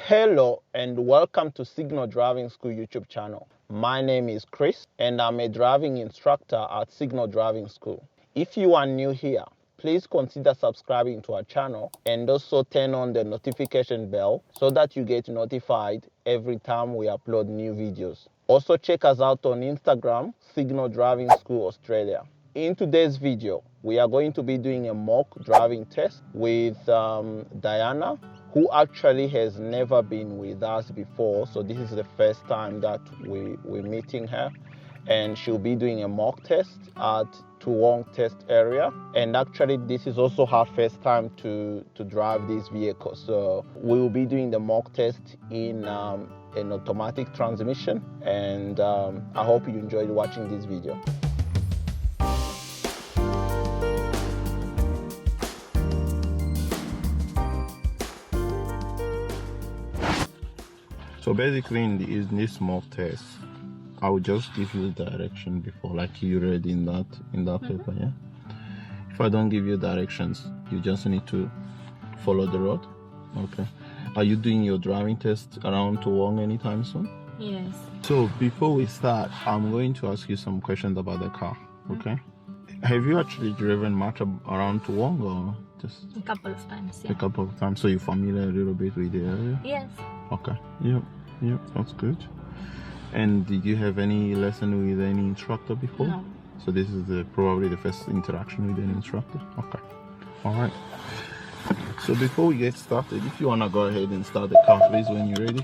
Hello and welcome to Signal Driving School YouTube channel. My name is Chris and I'm a driving instructor at Signal Driving School. If you are new here, please consider subscribing to our channel and also turn on the notification bell so that you get notified every time we upload new videos. Also check us out on Instagram, Signal Driving School Australia. In today's video, we are going to be doing a mock driving test with Diana, who actually has never been with us before. So this is the first time that we're meeting her, and she'll be doing a mock test at Toowong Test area. And actually this is also her first time to drive this vehicle. So we will be doing the mock test in an automatic transmission, and I hope you enjoyed watching this video. So basically in this mock test, I will just give you direction before, like you read in that paper, yeah? If I don't give you directions, you just need to follow the road. Okay. Are you doing your driving test around Toowong anytime soon? Yes. So before we start, I'm going to ask you some questions about the car, okay? Have you actually driven much around Toowong or just A couple of times, yeah. a couple of times? So you're familiar a little bit with the area? Yes. Okay. Yep, that's good. And did you have any lesson with any instructor before? No. So this is probably the first interaction with an instructor? Okay. All right. So before we get started, if you want to go ahead and start the car, please, when you're ready.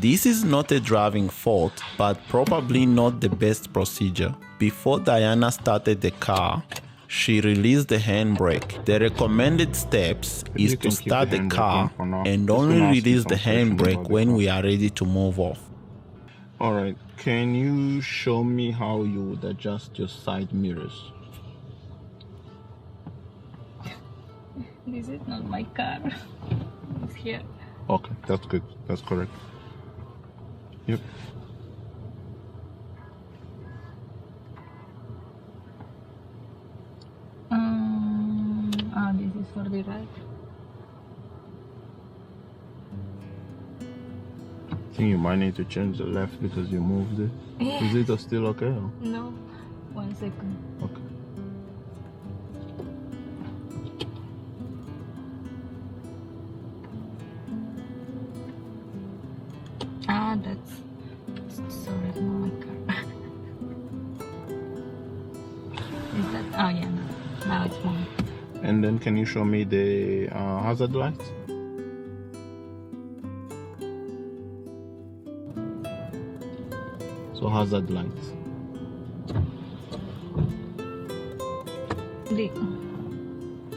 This is not a driving fault, but probably not the best procedure. Before Diana started the car, she released the handbrake. The recommended steps is to start the car and only release the handbrake when we are ready to move off. All right. Can you show me how you would adjust your side mirrors? This is not my car. It's here. Okay, that's good. That's correct. Yep. This is for the right. I think you might need to change the left because you moved it. Yeah. Is it still okay? Or? No. 1 second. Okay. That's sorry, it's not my car. Is that? Oh yeah, no. Now it's mine. And then can you show me the hazard lights? So hazard lights.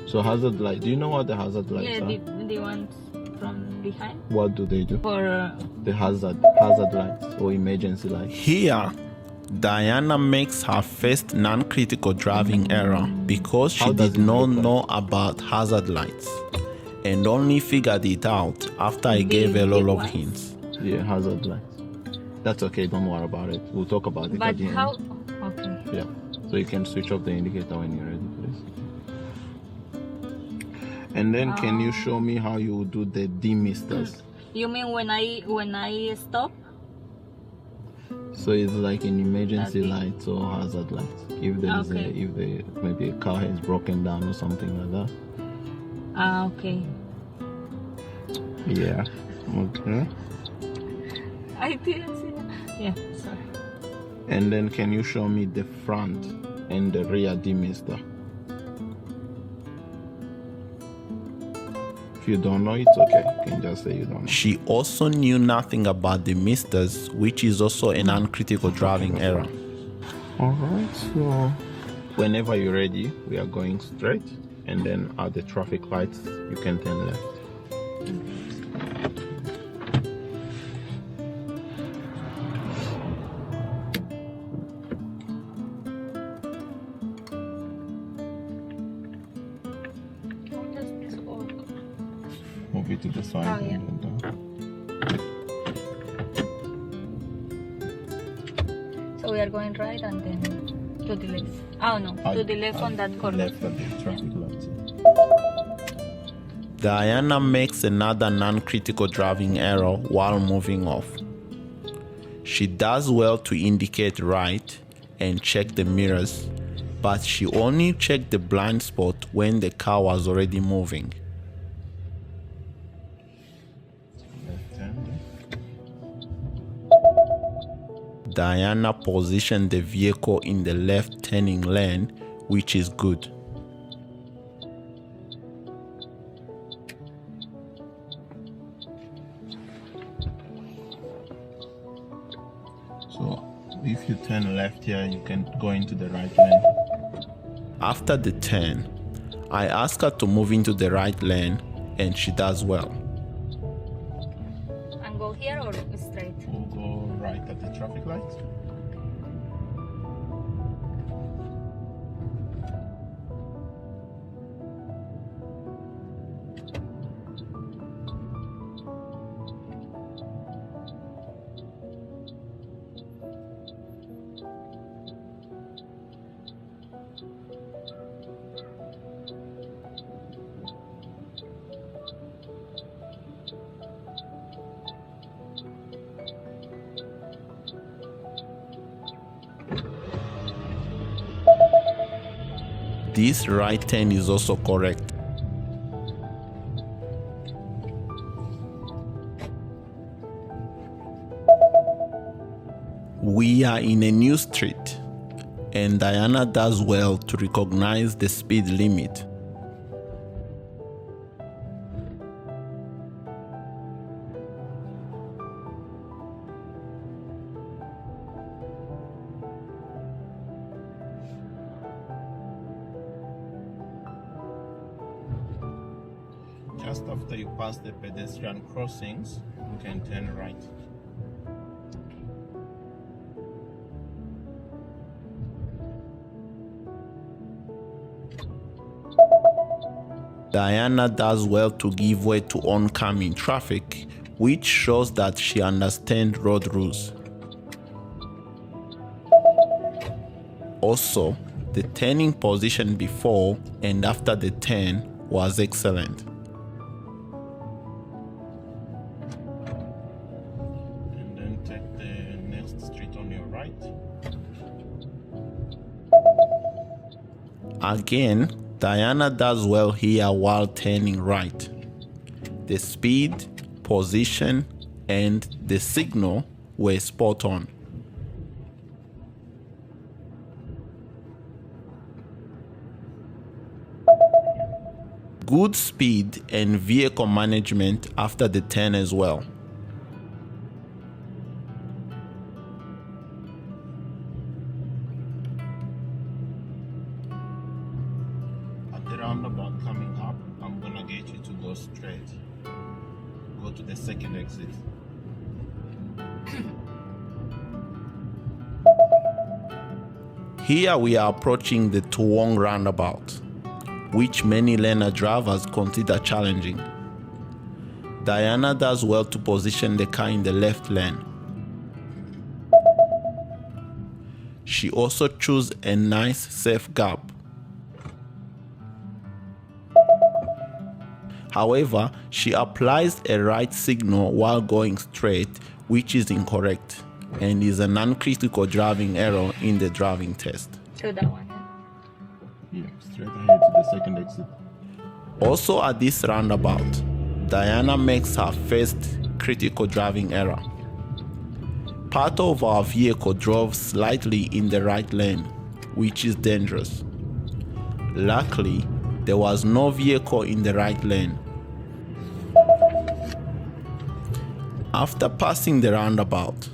So hazard light. Do you know what the hazard lights Yeah, are? the ones from behind. What do they do? For The hazard lights or emergency lights. Here, Diana makes her first non-critical driving error because she did not know about hazard lights and only figured it out after I gave a lot of hints. Yeah, hazard lights. That's okay, don't worry about it. We'll talk about it But at the end. how? Okay. Yeah. So you can switch off the indicator when you're ready, please. And then can you show me how you do the demisters? You mean when I stop? So it's like an emergency Okay. lights or hazard lights. If there is Okay. maybe a car has broken down or something like that. Okay. Yeah. Okay. I didn't see that. Yeah, sorry. And then can you show me the front and the rear demister? If you don't know, it's okay. You can just say you don't know. She also knew nothing about the misters, which is also a non-critical driving error. Alright, so whenever you're ready, we are going straight, and then at the traffic lights, you can turn left. Move it to the side. Oh, yeah. And then down. So we are going right and then to the left. Oh no, to the left on that corner. Left at the traffic lights. Diana makes another non-critical driving error while moving off. She does well to indicate right and check the mirrors, but she only checked the blind spot when the car was already moving. Diana positioned the vehicle in the left turning lane, which is good. So if you turn left here, you can go into the right lane. After the turn, I ask her to move into the right lane and she does well. And go here or straight? We'll go right at the traffic light. This right turn is also correct. We are in a new street, and Diana does well to recognize the speed limit. Just after you pass the pedestrian crossings, you can turn right. Diana does well to give way to oncoming traffic, which shows that she understands road rules. Also, the turning position before and after the turn was excellent. And then take the next street on your right. Again, Diana does well here while turning right. The speed, position, and the signal were spot on. Good speed and vehicle management after the turn as well. At the roundabout coming up, I'm gonna get you to go straight. Go to the second exit. Here we are approaching the Toowong roundabout, which many learner drivers consider challenging. Diana does well to position the car in the left lane. She also chose a nice safe gap. However, she applies a right signal while going straight, which is incorrect and is a non-critical driving error in the driving test. To that one. Yeah, straight ahead to the second exit. Also at this roundabout, Diana makes her first critical driving error. Part of our vehicle drove slightly in the right lane, which is dangerous. Luckily, there was no vehicle in the right lane. After passing the roundabout,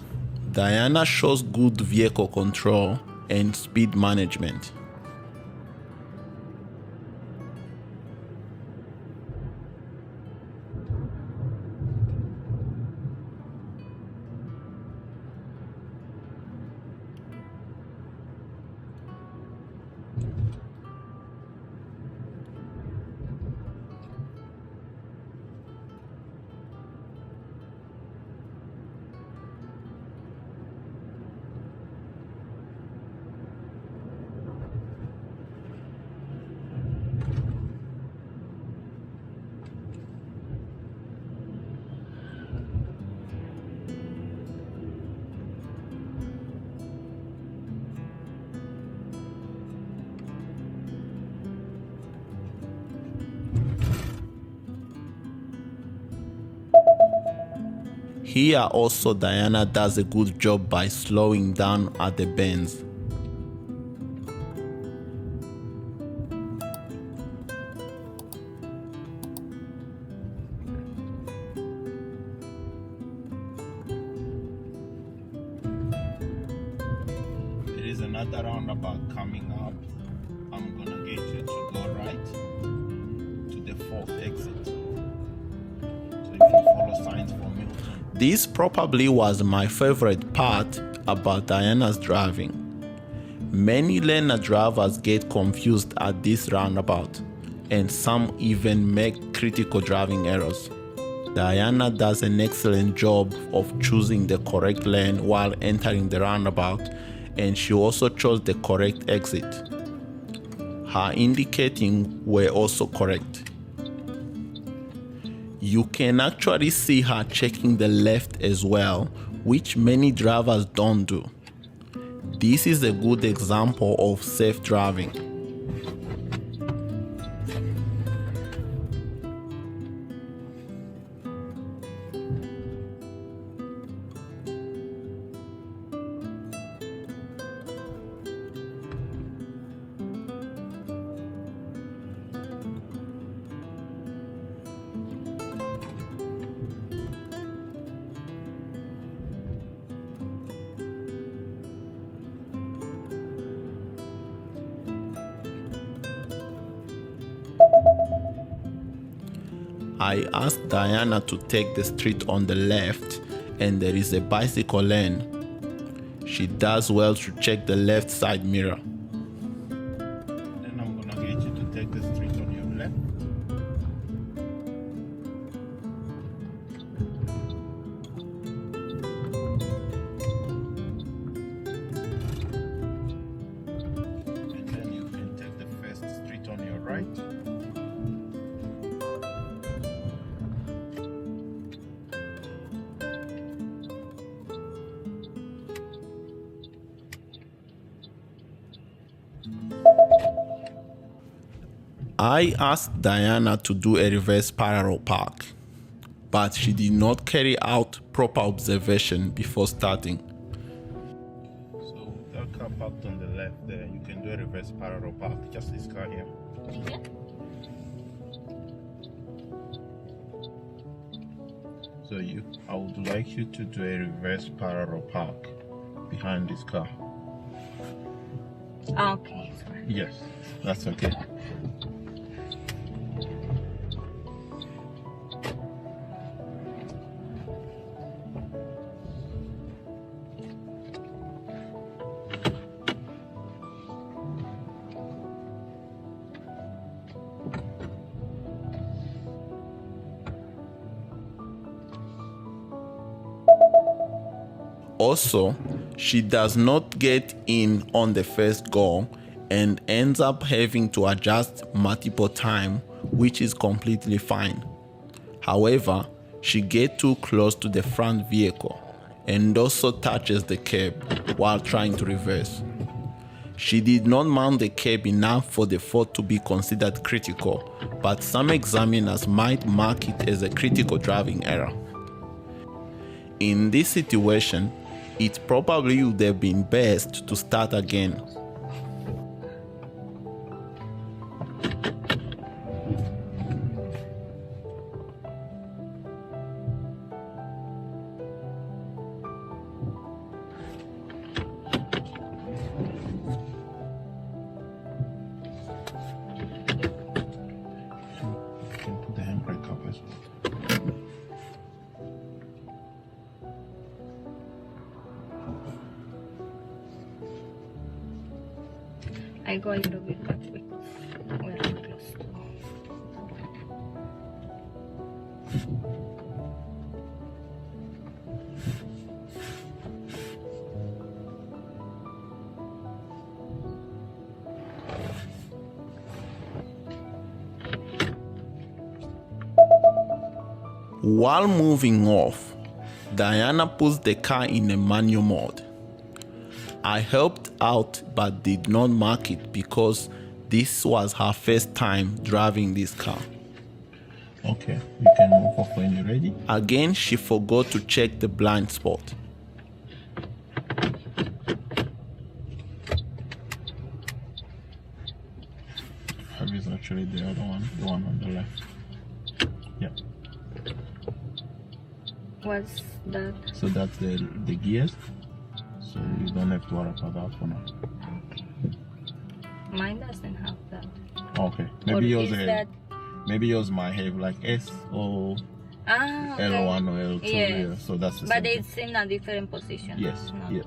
Diana shows good vehicle control and speed management. Here also Diana does a good job by slowing down at the bends. There is another roundabout coming up. I'm gonna get you to go right to the 4th exit. So if you follow signs for Milton. This probably was my favorite part about Diana's driving. Many learner drivers get confused at this roundabout, and some even make critical driving errors. Diana does an excellent job of choosing the correct lane while entering the roundabout, and she also chose the correct exit. Her indicating were also correct. You can actually see her checking the left as well, which many drivers don't do. This is a good example of safe driving. I asked Diana to take the street on the left, and there is a bicycle lane. She does well to check the left side mirror. Then I'm gonna get you to take the street on your left. And then you can take the first street on your right. I asked Diana to do a reverse parallel park, but she did not carry out proper observation before starting. So that car parked on the left there, you can do a reverse parallel park, just this car here. Yeah. So I would like you to do a reverse parallel park behind this car. Okay. Sorry. Yes, that's okay. Also, she does not get in on the first go and ends up having to adjust multiple times, which is completely fine. However, she gets too close to the front vehicle and also touches the curb while trying to reverse. She did not mount the curb enough for the fault to be considered critical, but some examiners might mark it as a critical driving error. In this situation, it probably would have been best to start again. You can put the handbrake up as well. I go a little bit back because we're close to. While moving off, Diana puts the car in a manual mode. I helped out but did not mark it because this was her first time driving this car. Okay, you can move off when you're ready. Again, she forgot to check the blind spot. Is actually the other one, the one on the left. Yeah. What's that? So that's the gears. So you don't have to worry about that for now. Mine doesn't have that. Okay. Maybe yours might have like S or okay. L1 or L2. Yes. Yeah. So that's the but same it's thing. in a different position. Yes. Not, Yeah.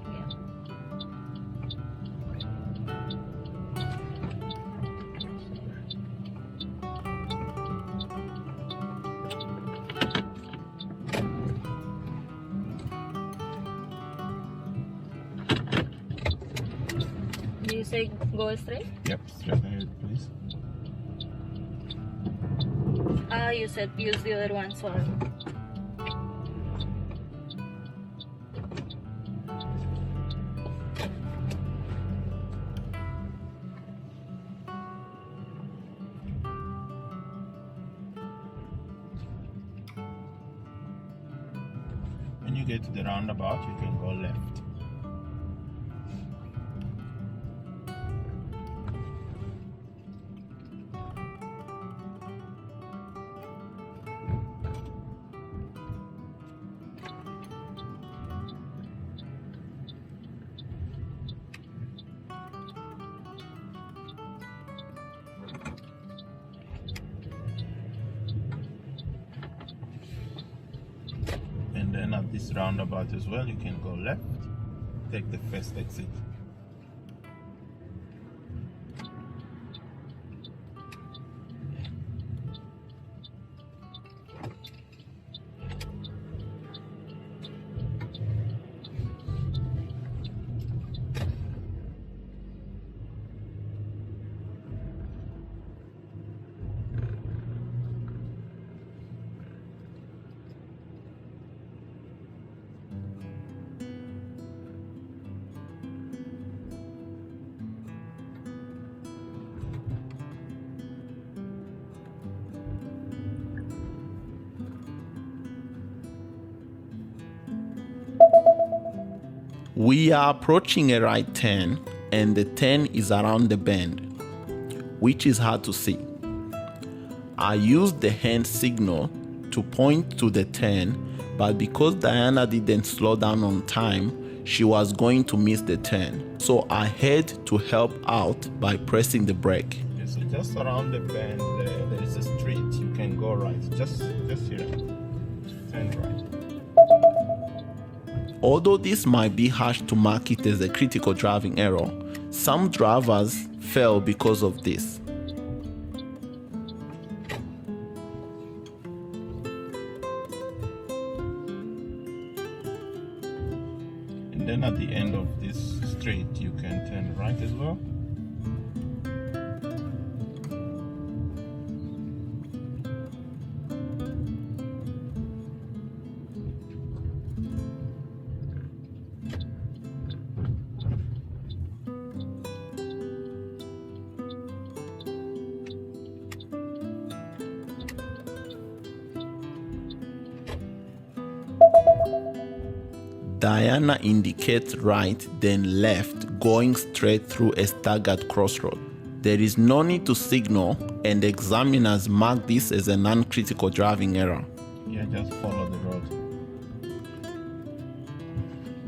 Do you say go straight? Yep, straight ahead, please. You said use the other one, sorry. When you get to the roundabout, you can go left. And then at this roundabout as well, you can go left, take the first exit. We are approaching a right turn, and the turn is around the bend, which is hard to see. I used the hand signal to point to the turn, but because Diana didn't slow down on time, she was going to miss the turn. So I had to help out by pressing the brake. Okay, so just around the bend there is a street. You can go right. Just here. Turn right. Although this might be harsh to mark it as a critical driving error, some drivers fail because of this. And then at the end of this straight, you can turn right as well. Diana indicates right, then left, going straight through a staggered crossroad. There is no need to signal, and examiners mark this as a non-critical driving error. Yeah, just follow the road.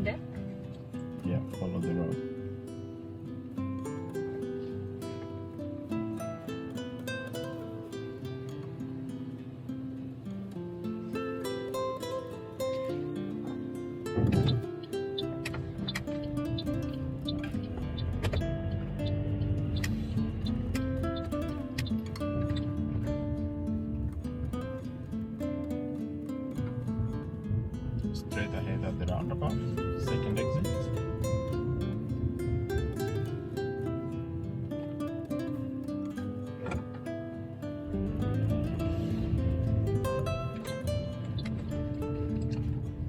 There? Yeah, follow the road. Straight ahead at the roundabout, second exit.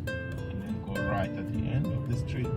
And then go right at the end of the street.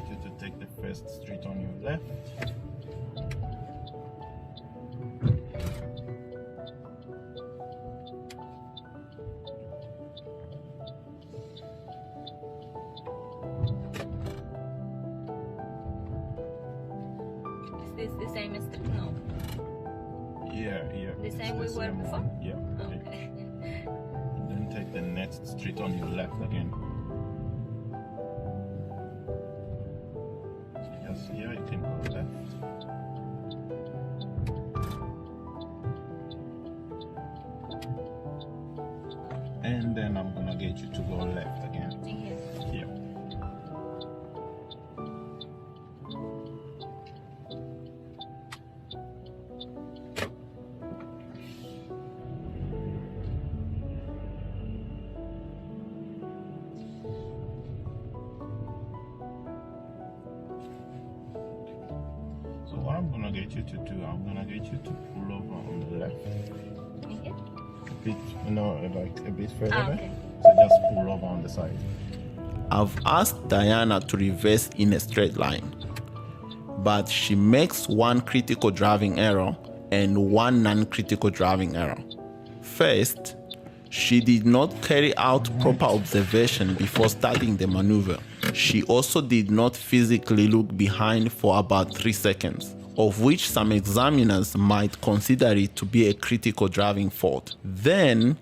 get you to take the first street on your left. Is this the same as no? Yeah. The same we were before? one. Yeah. Okay. Then take the next street on your left again. Yes, here you can go left. And then I'm gonna get you to go left again. Here. Here. So what I'm gonna get you to do, I'm gonna get you to pull over on the left. Here? A bit, like a bit further Ah, there. okay. So just pull over on the side. I've asked Diana to reverse in a straight line, but she makes one critical driving error and one non-critical driving error. First, she did not carry out proper observation before starting the maneuver. She also did not physically look behind for about 3 seconds, of which some examiners might consider it to be a critical driving fault. Then,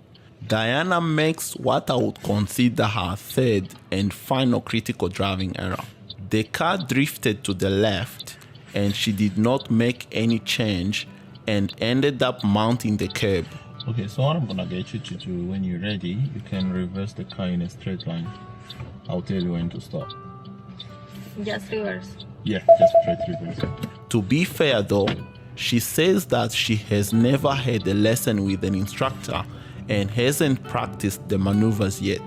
Diana makes what I would consider her third and final critical driving error. The car drifted to the left and she did not make any change and ended up mounting the curb. Okay, so what I'm gonna get you to do, when you're ready, you can reverse the car in a straight line. I'll tell you when to stop. Just reverse. Yeah, just straight reverse. To be fair though, she says that she has never had a lesson with an instructor and hasn't practiced the maneuvers yet.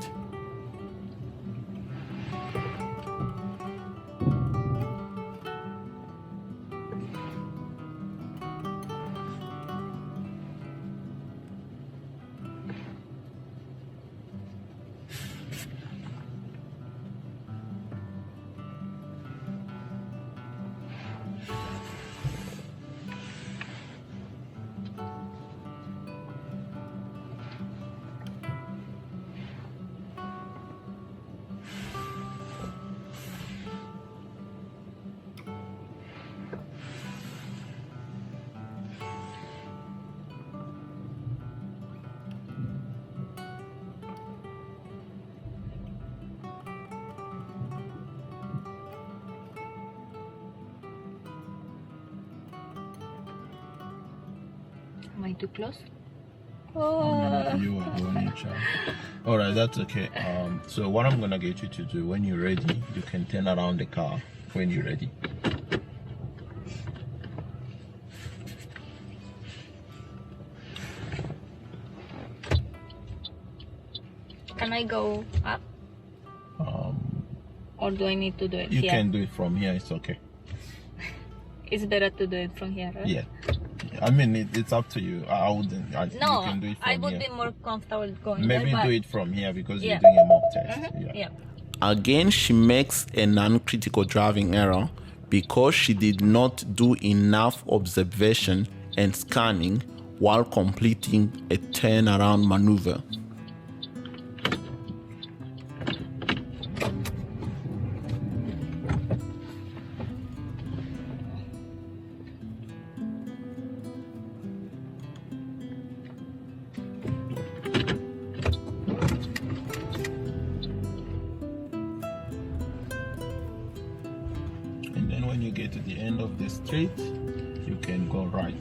Am I too close? You are going in charge. Alright, that's okay. So what I'm gonna get you to do, when you're ready, you can turn around the car when you're ready. Can I go up? Or do I need to do it You here? can do it from here, it's okay. It's better to do it from here, right? Yeah. I mean, it's up to you. I wouldn't. You can do it from I would here. be more comfortable going Maybe there, do but it from here because Yeah. you're doing a mock test. Yeah. Again, she makes a non-critical driving error because she did not do enough observation and scanning while completing a turnaround maneuver. And then when you get to the end of the street, you can go right.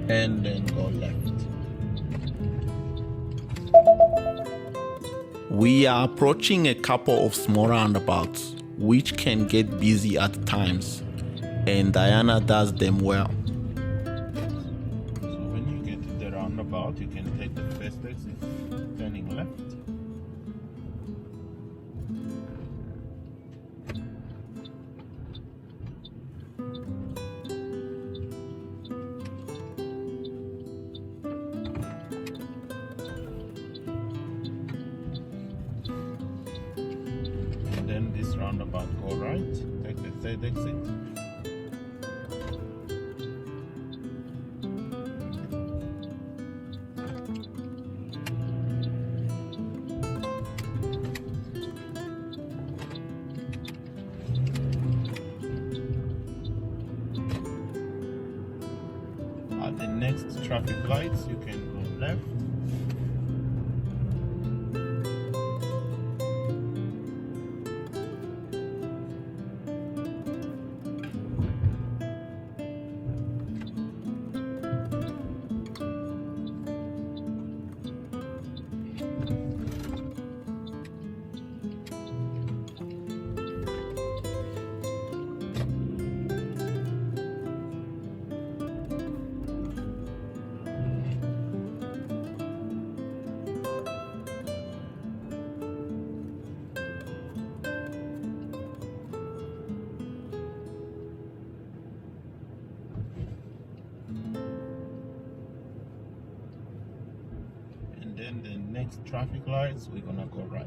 And then go left. We are approaching a couple of small roundabouts, which can get busy at times, and Diana does them well. So when you get to the roundabout, you can take the first exit. this roundabout, go right, take the third exit. At the next traffic lights, you can go left. Then the next traffic lights, we're gonna go right.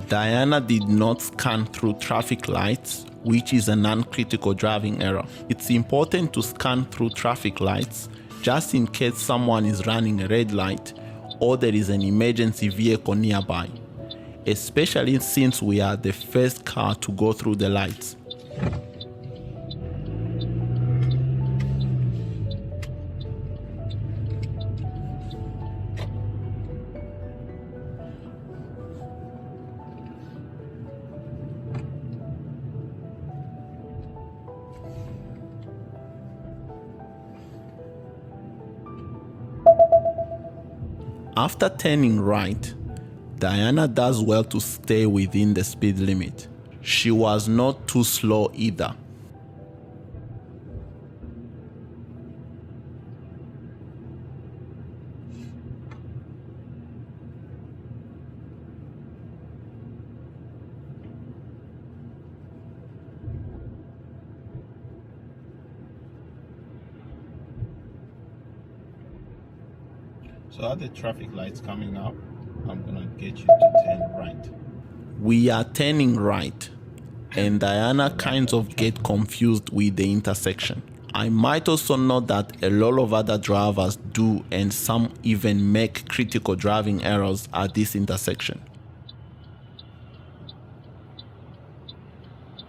Diana did not scan through traffic lights, which is a non-critical driving error. It's important to scan through traffic lights just in case someone is running a red light or there is an emergency vehicle nearby, especially since we are the first car to go through the lights. After turning right, Diana does well to stay within the speed limit. She was not too slow either. So at the traffic lights coming up, I'm gonna get you to turn right. We are turning right, and Diana kind of get confused with the intersection. I might also note that a lot of other drivers do, and some even make critical driving errors at this intersection.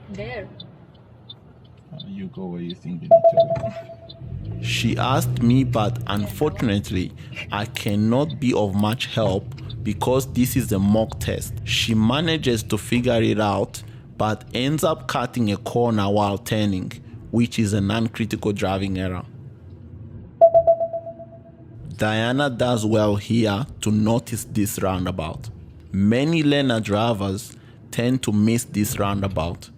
There. You go where you think you need to go. She asked me, but unfortunately, I cannot be of much help because this is a mock test. She manages to figure it out, but ends up cutting a corner while turning, which is a non-critical driving error. Diana does well here to notice this roundabout. Many learner drivers tend to miss this roundabout.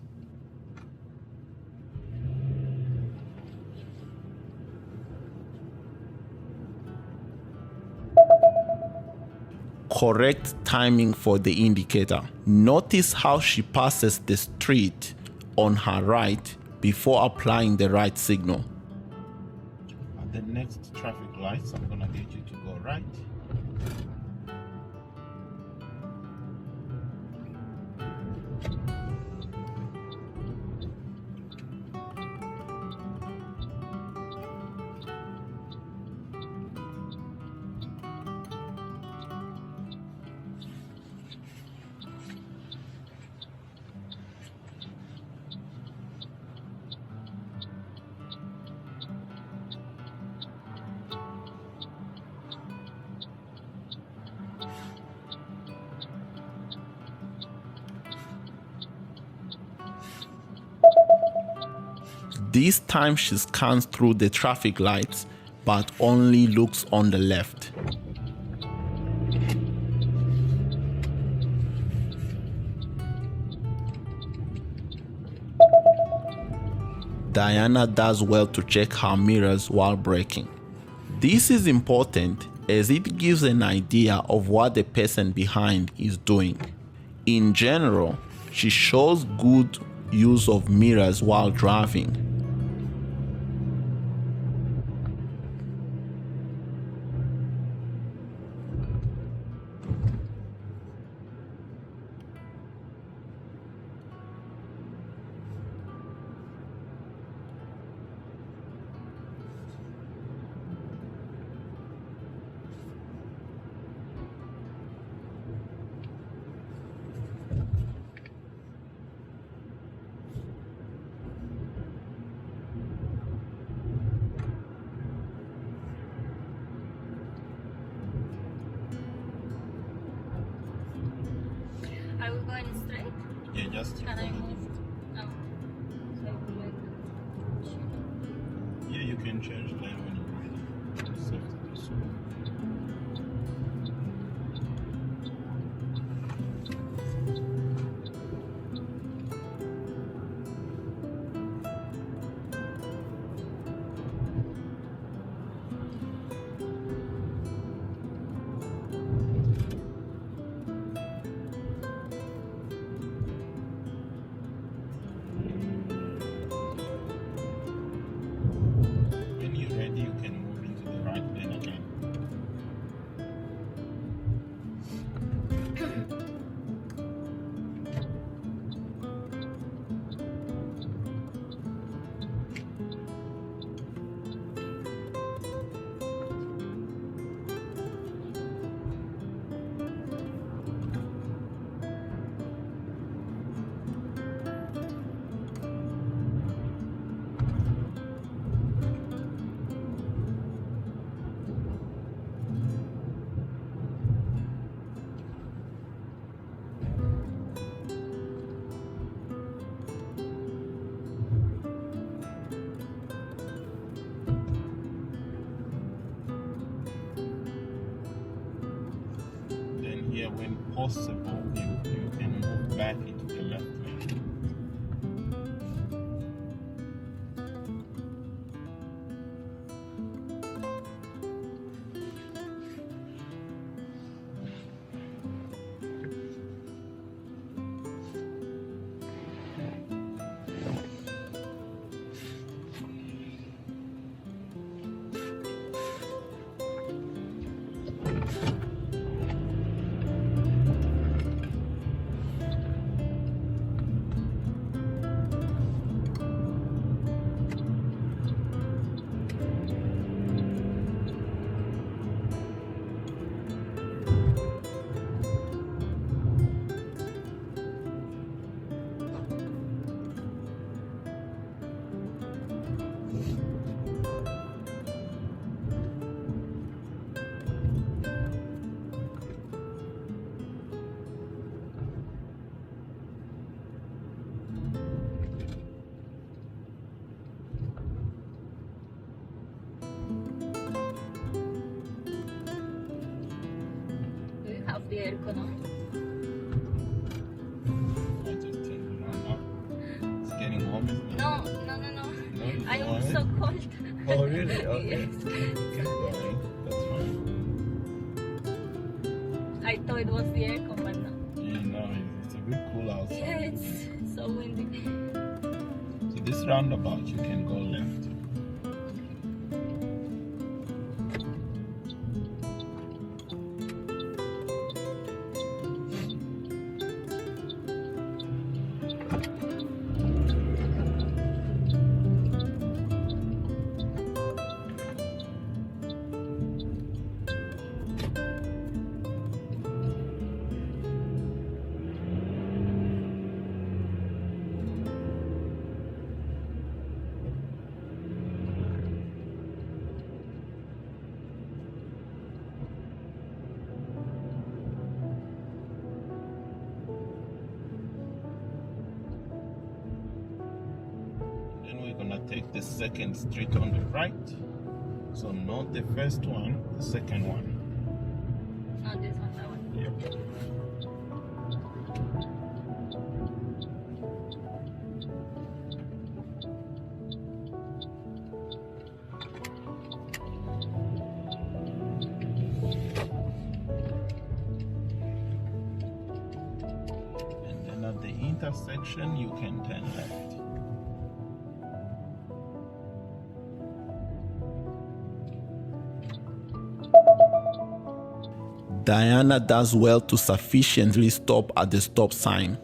Correct timing for the indicator. Notice how she passes the street on her right before applying the right signal. At the next traffic lights, I'm gonna get you to go right. This time she scans through the traffic lights, but only looks on the left. Diana does well to check her mirrors while braking. This is important as it gives an idea of what the person behind is doing. In general, she shows good use of mirrors while driving. Are we going straight? Yeah, just Can I move? Oh. So I would like yeah, you can change lane when you're ready. Substitution. When you're ready, you can move into the right lane again. Then here, when possible, you can move back into the left lane. Do you have the aircon on? I just turned around now. It's getting warm, isn't it? No. No, I am why? so cold. Oh, really? Okay. Yes. Keep going. That's fine. I thought it was the aircon, but no. You know, it's a bit cool outside. Yeah, it's so windy. So this roundabout, you can go left. Then we're gonna take the second street on the right. So not the first one, the second one. Not this one, that one. Yep. And then at the intersection, you can turn left. Diana does well to sufficiently stop at the stop sign.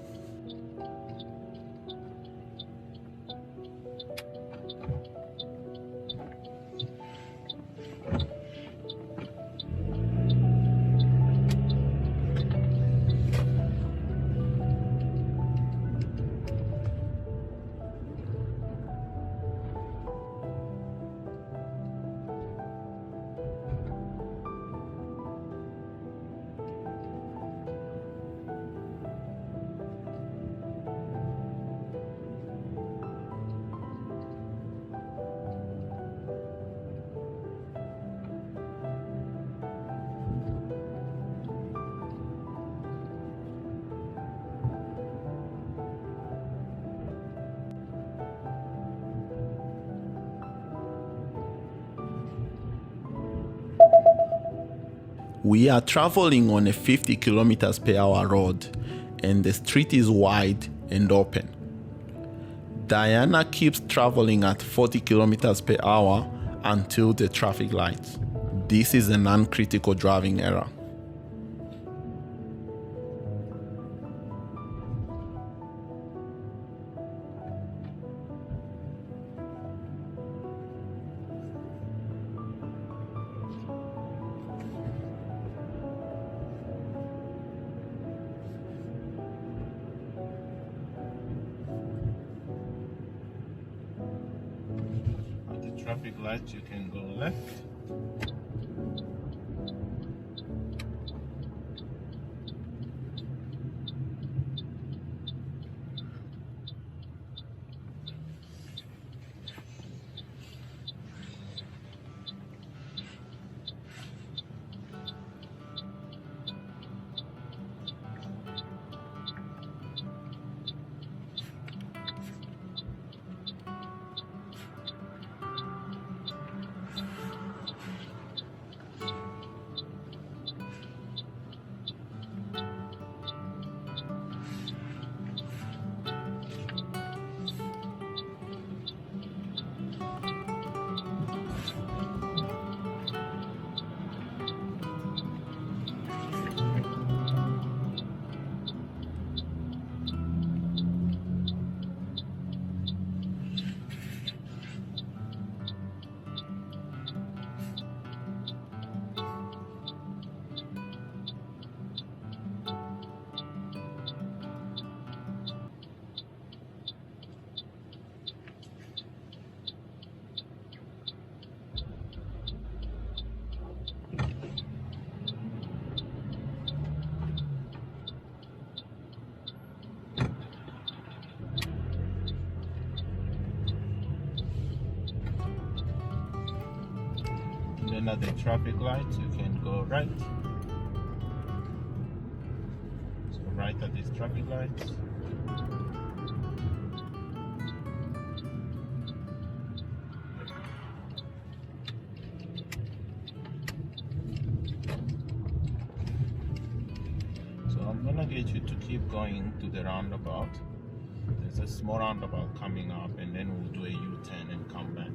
We are traveling on a 50 kilometers per hour road and the street is wide and open. Diana keeps traveling at 40 kilometers per hour until the traffic lights. This is an uncritical driving error. Traffic lights, you can go left. Then at the traffic lights, you can go right. So right at these traffic lights. So I'm gonna get you to keep going to the roundabout. There's a small roundabout coming up, and then we'll do a U-turn and come back.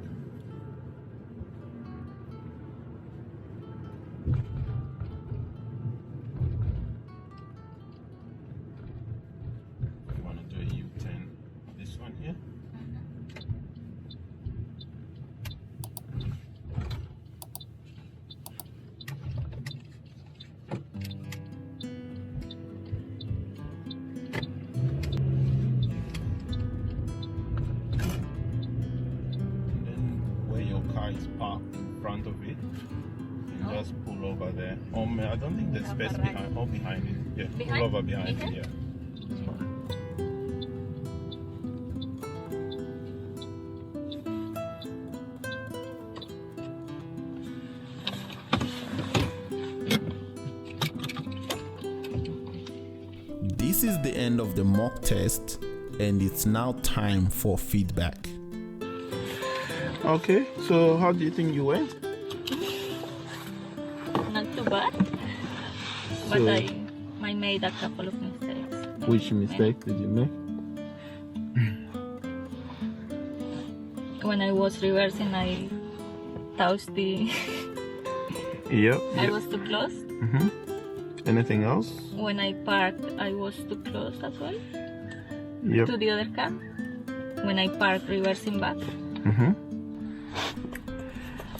Is parked in front of it, and just pull over there. I don't think there's space behind or behind it. Yeah, pull over behind it. Yeah. This is the end of the mock test, and it's now time for feedback. Okay, so how do you think you went? Not too bad, but I made a couple of mistakes. Which mistake did you make? When I was reversing, I touched the... Yep. I was too close. Anything else? When I parked, I was too close as well Yep. to the other car. When I parked, reversing back.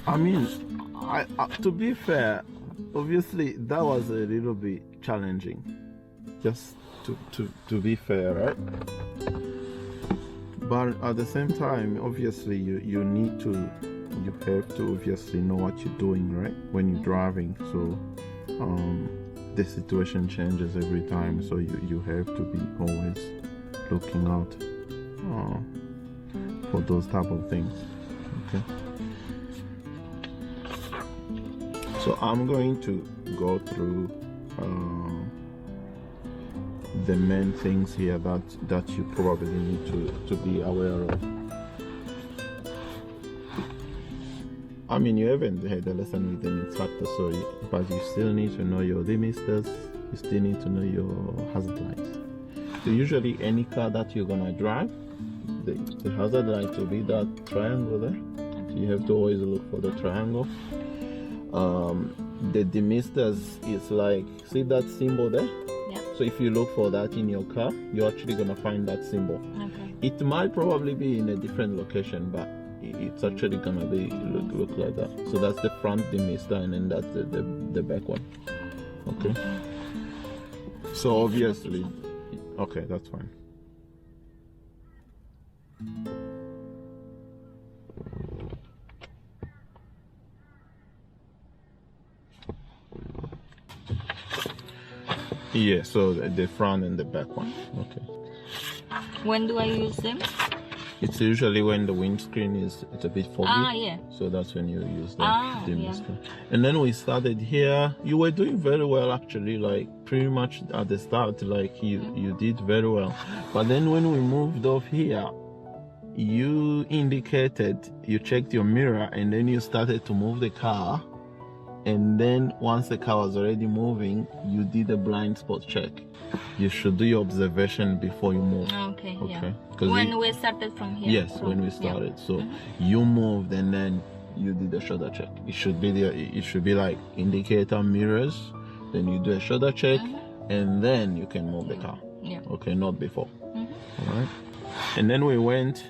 I mean, to be fair, obviously that was a little bit challenging. Just to be fair, right? But at the same time, obviously you have to obviously know what you're doing, right? When you're driving. So the situation changes every time, so you have to be always looking out for those type of things. Okay. So I'm going to go through the main things here that you probably need to be aware of. I mean, you haven't had a lesson with an instructor, but you still need to know your limisters, you still need to know your hazard lights. So usually any car that you're gonna drive, the hazard light will be that triangle there. So you have to always look for the triangle. The demisters is like, see that symbol there? Yeah. So if you look for that in your car, you're actually gonna find that symbol. Okay. It might probably be in a different location, but it's actually gonna be look like that. So that's the front demister, and then that's the back one. Okay. So obviously, okay, that's fine. Yeah, so the front and the back one. Okay. When do I use them? It's usually when the windscreen it's a bit foggy. Yeah. So that's when you use the demister. Yeah. And then we started here. You were doing very well actually, like pretty much at the start, like you did very well. But then when we moved off here, you indicated, you checked your mirror, and then you started to move the car. And then once the car was already moving, you did a blind spot check. You should do your observation before you move. Okay. Yeah. When we started from here. Yes, when we started. Yeah. So you moved and then you did a shoulder check. It should be like indicator, mirrors. Then you do a shoulder check, and then you can move the car. Yeah. Okay, not before. All right. And then we went.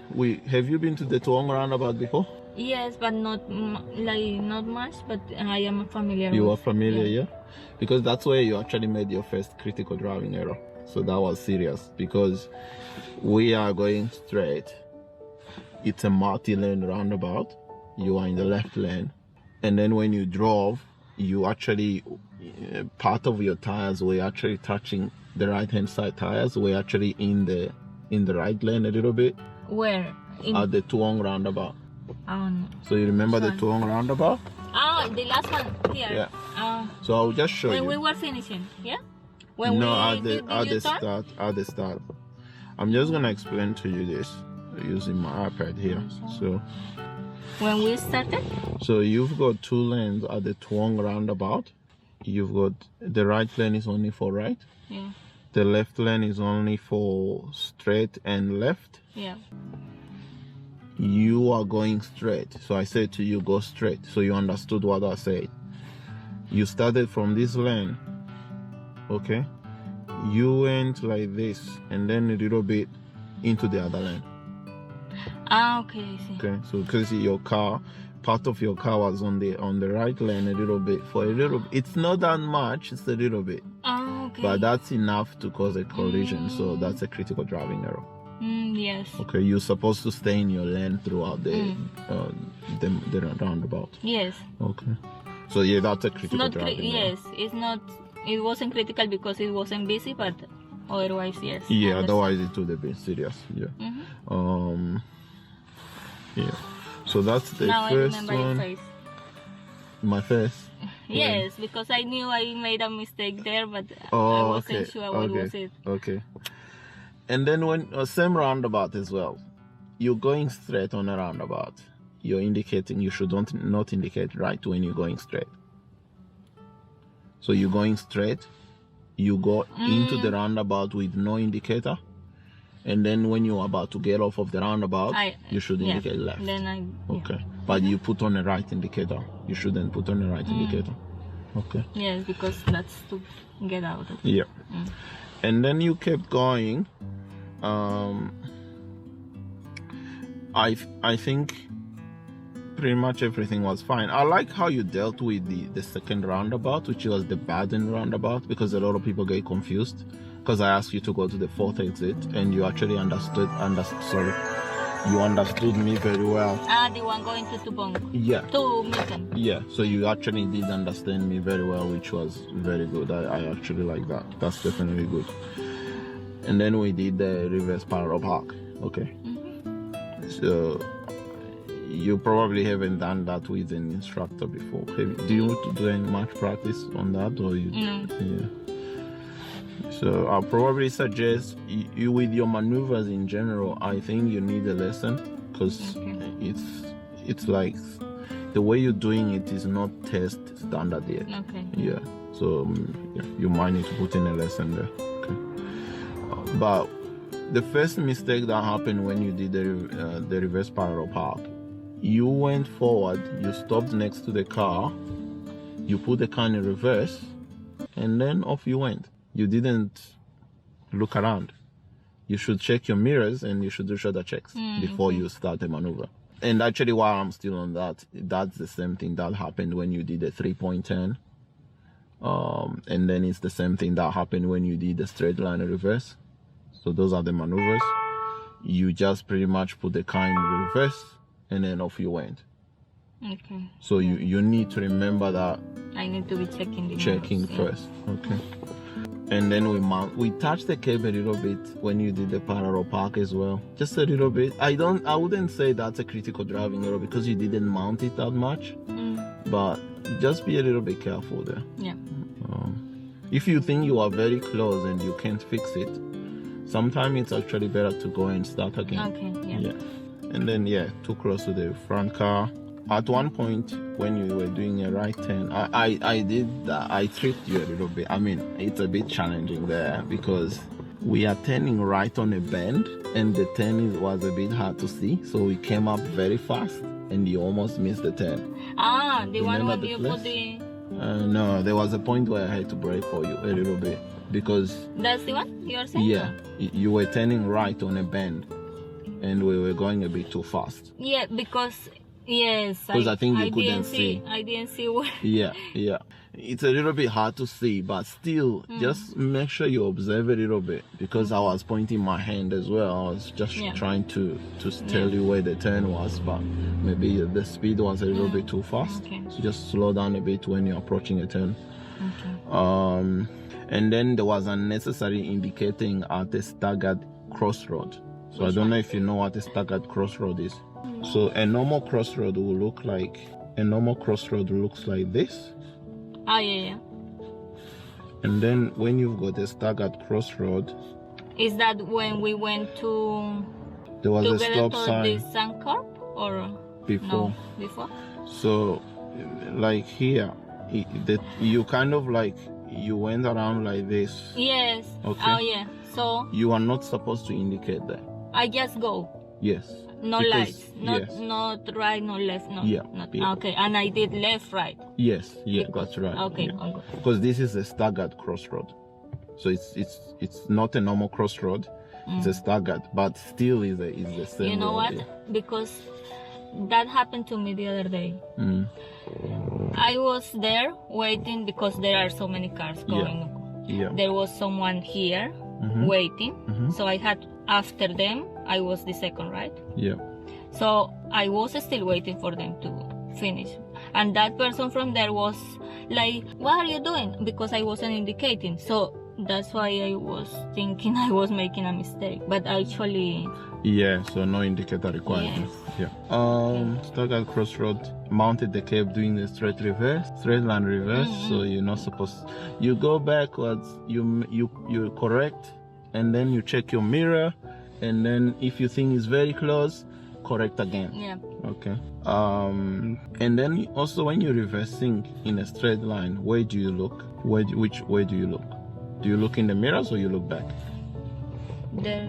Have you been to the Toowong Roundabout before? Yes, but not much. But I am familiar. You are familiar, yeah? Because that's where you actually made your first critical driving error. So that was serious, because we are going straight. It's a multi-lane roundabout. You are in the left lane, and then when you drove, you actually part of your tires were actually touching the right-hand side tires. Were actually in the right lane a little bit. Where? At the Toowong Roundabout. Oh no. So you remember the Toowong Roundabout? Oh, the last one here. Yeah. So I'll just show you. When we were finishing, yeah? At the start. I'm just gonna explain to you this using my iPad here. So when we started? So you've got two lanes at the Toowong Roundabout. You've got the right lane is only for right. Yeah. The left lane is only for straight and left. Yeah. You are going straight. So I said to you, go straight. So you understood what I said. You started from this lane. Okay. You went like this and then a little bit into the other lane. Okay, I see. Okay. So because your car, part of your car was on the right lane a little bit. It's not that much, it's a little bit. Okay. But that's enough to cause a collision. So that's a critical driving error. Yes. Okay, you're supposed to stay in your lane throughout the roundabout. Yes. Okay. So yeah, that's a critical driving error. Yes, it's not. It wasn't critical because it wasn't busy, but otherwise, yes. Yeah, otherwise it would have been serious. Yeah. Yeah. So that's the now first I remember one. Your face. My face. Yes, because I knew I made a mistake there, but I Oh, wasn't okay. sure what was it. Okay. And then when same roundabout as well, you're going straight on a roundabout. You're indicating you should not indicate right when you're going straight. So you're going straight, you go into the roundabout with no indicator, and then when you're about to get off of the roundabout, you should indicate left. Then Okay. But you put on a right indicator. You shouldn't put on a right indicator. Okay. Yes, because that's to get out of it. Yeah. And then you kept going. I think pretty much everything was fine. I like how you dealt with the second roundabout, which was the Baden roundabout, because a lot of people get confused. Because I asked you to go to the fourth exit, and you actually understood me very well. The one going to Toowong. Yeah. To Milton. Yeah, so you actually did understand me very well, which was very good. I actually like that. That's definitely good. And then we did the reverse parallel park. Okay. So you probably haven't done that with an instructor before. Do you do any much practice on that, or you? No. Yeah. So I'll probably suggest you with your maneuvers in general. I think you need a lesson, because it's like the way you're doing it is not test standard yet. Okay. Yeah. So you might need to put in a lesson there. Okay. But the first mistake that happened when you did the reverse parallel park, you went forward, you stopped next to the car, you put the car in reverse, and then off you went. You didn't look around. You should check your mirrors, and you should do shoulder checks before you start a maneuver. And actually, while I'm still on that, that's the same thing that happened when you did a 3-point turn. And then it's the same thing that happened when you did the straight line reverse. So those are the maneuvers. You just pretty much put the car in reverse, and then off you went. Okay. So you need to remember that. I need to be checking mirrors, first. Okay. And then we touched the curb a little bit when you did the parallel park as well, just a little bit. I wouldn't say that's a critical driving error, because you didn't mount it that much, but just be a little bit careful there. Yeah. If you think you are very close and you can't fix it, sometimes it's actually better to go and start again. Okay. Yeah. And then too close to the front car. At one point when you were doing a right turn, I did that. I tricked you a little bit. I mean, it's a bit challenging there, because we are turning right on a bend, and the turn was a bit hard to see. So we came up very fast, and you almost missed the turn. The one where you put the... No, there was a point where I had to brake for you a little bit, because... That's the one you're saying? Yeah, you were turning right on a bend, and we were going a bit too fast. Yeah, because... Yes, because I think you couldn't see. I didn't see what. Yeah. It's a little bit hard to see, but still, just make sure you observe a little bit, because I was pointing my hand as well. I was just trying to tell you where the turn was, but maybe the speed was a little bit too fast. Okay. So just slow down a bit when you're approaching a turn. Okay. And then there was unnecessary indicating at a staggered crossroad. So I don't know if you know what a staggered crossroad is. So a normal crossroad will look like, looks like this. Oh, yeah. And then when you've got a staggered crossroad, is that when we went to... There was a stop sign. To the Suncorp, or... Before. No, before? So, like here, you kind of like, you went around like this. Yes. Okay. Oh, yeah. So... You are not supposed to indicate that. I just go. Yes. No lights. Not right, no left. No. Yeah. Okay. And I did left, right. Yes. Yeah. That's right. Okay. Yeah. Because this is a staggered crossroad, so it's not a normal crossroad. It's a staggered, but still is the same. You know what? Yeah. Because that happened to me the other day. I was there waiting because there are so many cars going. Yeah. There was someone here waiting, so I had after them. I was the second, right? Yeah. So I was still waiting for them to finish, and that person from there was like, "What are you doing?" Because I wasn't indicating. So that's why I was thinking I was making a mistake, but actually. Yeah, so no indicator required. Yes. Yeah. Stuck at crossroad, mounted the cab doing the straight line reverse. So you're not supposed. You go backwards. You correct, and then you check your mirror, and then if you think it's very close, correct again. Yeah. Okay. And then also when you're reversing in a straight line, where do you look? Which way do you look? Do you look in the mirrors or you look back? There.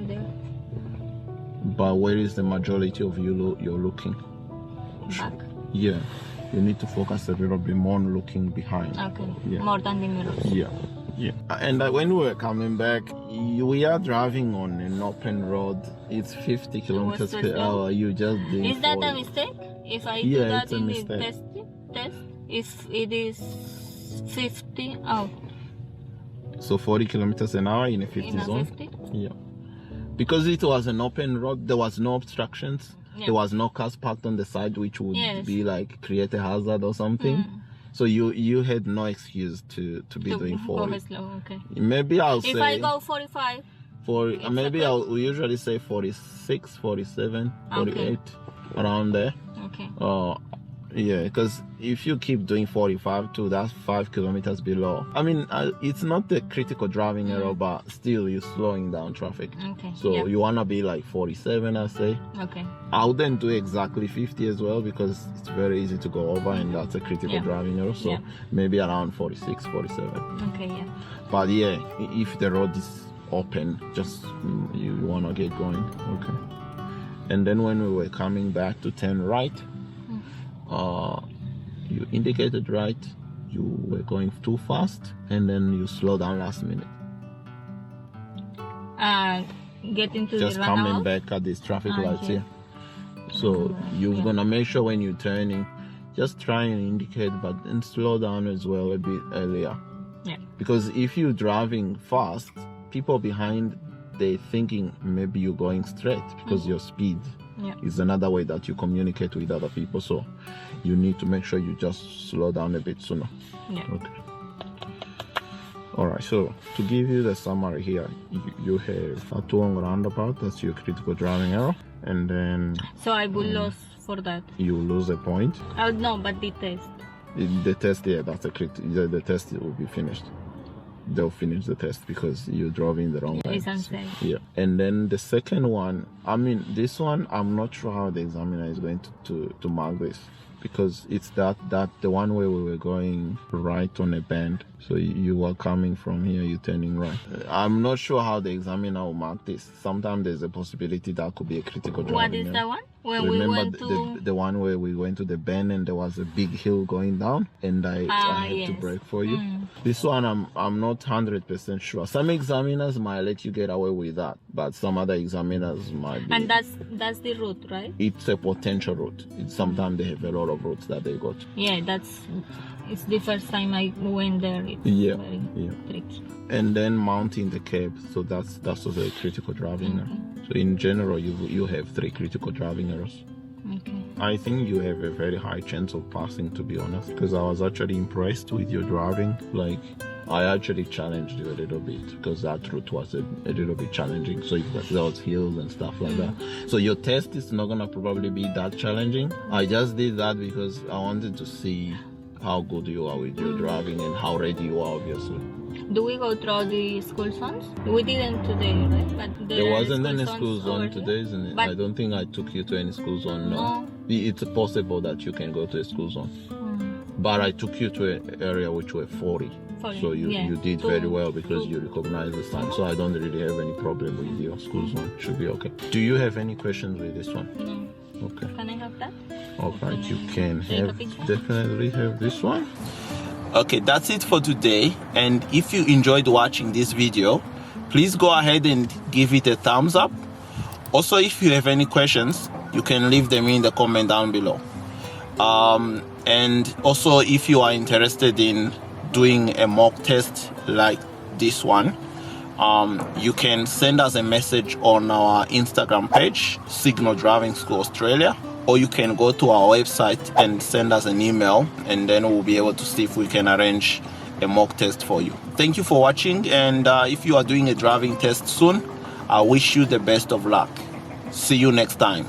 But where is the majority of you're looking? Back. Yeah. You need to focus a little bit more on looking behind. Okay. Yeah. More than the mirrors. Yeah. Yeah. And when we were coming back, we are driving on an open road. It's 50 kilometers per hour. You just doing Is that 40. a mistake? If I do that it's a in the mistake. test, if it is 50 out. So 40 kilometers an hour in a 50 In a zone? 50? Yeah. Because it was an open road, there was no obstructions. Yeah. There was no cars parked on the side, which would Yes. be like create a hazard or something. So you had no excuse to be doing Go 40. slow, okay. Maybe I'll say If I go 45, maybe okay. we usually say 46, 47, 48, Okay. around there. okay. Yeah, because if you keep doing 45 too, that's 5 kilometers below. I mean, it's not the critical driving error, but still you're slowing down traffic. Okay. So yeah. you wanna be like 47, I say. Okay. I wouldn't do exactly 50 as well because it's very easy to go over and that's a critical Yeah. driving error. So Yeah. maybe around 46, 47. Okay, yeah. But yeah, if the road is open, just you wanna get going. Okay. And then when we were coming back to turn right, you indicated right, you were going too fast, and then you slow down last minute. Get into Just the coming runabout? back at these traffic lights Okay. here. So you're gonna make sure when you're turning, just try and indicate, but then slow down as well a bit earlier. Yeah. Because if you're driving fast, people behind, they're thinking maybe you're going straight because your speed Yeah. is another way that you communicate with other people. So you need to make sure you just slow down a bit sooner. Yeah. Okay. All right. So to give you the summary here, you have a Toowong roundabout. That's your critical driving error, and then So I will lose for that. you lose a point. No, but the test. The test, yeah, that's a the test will be finished. They'll finish the test because you drove in the wrong way. It's unsafe. Yeah. And then the second one, I mean, this one, I'm not sure how the examiner is going to mark this because it's that the one where we were going right on a bend. So you were coming from here, you're turning right. I'm not sure how the examiner will mark this. Sometimes there's a possibility that could be a critical driving What is error. that one? When we Remember went to... the one where we went to the bend and there was a big hill going down and I had to yes. brake for you. This one I'm not 100% sure. Some examiners might let you get away with that, but some other examiners might be. And that's the route, right? It's a potential route. Sometimes they have a lot of routes that they got. Yeah, it's the first time I went there. It's Yeah, very yeah. tricky. And then mounting the cab, so that's also a critical driving error. So in general, you have 3 critical driving errors. Okay. I think you have a very high chance of passing, to be honest, because I was actually impressed with your driving. Like, I actually challenged you a little bit because that route was a little bit challenging. So you've got those hills and stuff like that. So your test is not gonna probably be that challenging. I just did that because I wanted to see how good you are with your driving and how ready you are, obviously. Do we go through the school zones? We didn't today, right? But There wasn't any zones school zone over today, isn't it? But I don't think I took you to any school zone, no. No. It's possible that you can go to a school zone. But I took you to an area which were 40. 40, So you, yeah. you did Two- very well because two. you recognize the sign. So I don't really have any problem with your school zone. Should be okay. Do you have any questions with this one? No. Okay. Can I have that? Alright, you can Take a have picture? definitely have this one. Okay, that's it for today. And if you enjoyed watching this video, please go ahead and give it a thumbs up. Also, if you have any questions, you can leave them in the comment down below. And also, if you are interested in doing a mock test like this one, you can send us a message on our Instagram page, Signal Driving School Australia, or you can go to our website and send us an email, and then we'll be able to see if we can arrange a mock test for you. Thank you for watching, and if you are doing a driving test soon, I wish you the best of luck. See you next time.